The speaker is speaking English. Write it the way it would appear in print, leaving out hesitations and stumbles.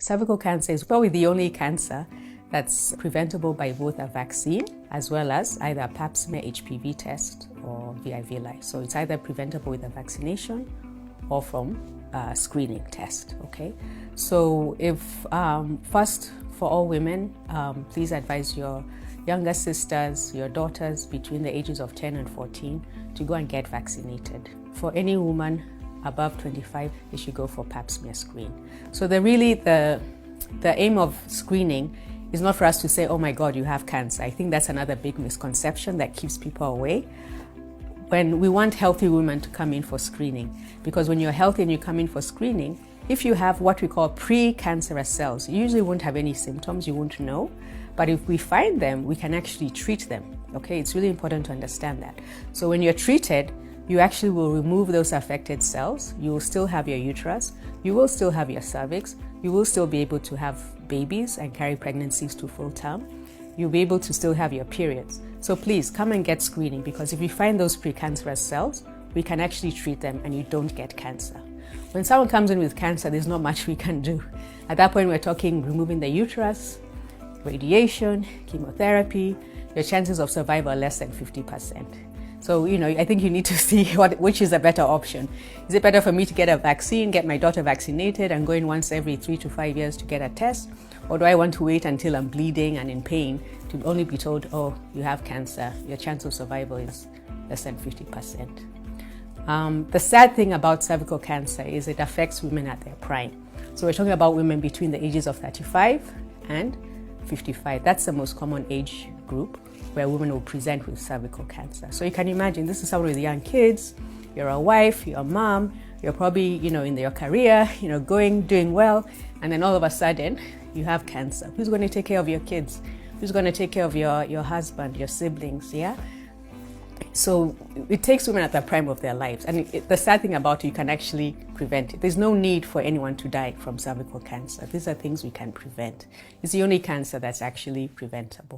Cervical cancer is probably the only cancer that's preventable by both a vaccine as well as either a pap smear HPV test or VIV-Li. So it's either preventable with a vaccination or from a screening test, okay? So if, first for all women, please advise your younger sisters, your daughters between the ages of 10 and 14 to go and get vaccinated. For any woman above 25, they should go for pap smear screen. So the aim of screening is not for us to say, oh my God, you have cancer. I think that's another big misconception that keeps people away. When we want healthy women to come in for screening, because when you're healthy and you come in for screening, if you have what we call pre-cancerous cells, you usually won't have any symptoms, you won't know. But if we find them, we can actually treat them, okay? It's really important to understand that. So when you're treated, you actually will remove those affected cells. You will still have your uterus. You will still have your cervix. You will still be able to have babies and carry pregnancies to full term. You'll be able to still have your periods. So please come and get screening, because if we find those precancerous cells, we can actually treat them and you don't get cancer. When someone comes in with cancer, there's not much we can do. At that point, we're talking removing the uterus, radiation, chemotherapy. Your chances of survival are less than 50%. So, I think you need to see which is a better option. Is it better for me to get a vaccine, get my daughter vaccinated and go in once every 3 to 5 years to get a test? Or do I want to wait until I'm bleeding and in pain to only be told, oh, you have cancer, your chance of survival is less than 50%. The sad thing about cervical cancer is it affects women at their prime. So we're talking about women between the ages of 35 and 55. That's the most common age group where women will present with cervical cancer. So you can imagine, this is someone with young kids, you're a wife, you're a mom, you're probably, in your career, doing well, and then all of a sudden you have cancer. Who's going to take care of your kids? Who's going to take care of your husband, your siblings, yeah? So it takes women at the prime of their lives. And the sad thing about it, you can actually prevent it. There's no need for anyone to die from cervical cancer. These are things we can prevent. It's the only cancer that's actually preventable.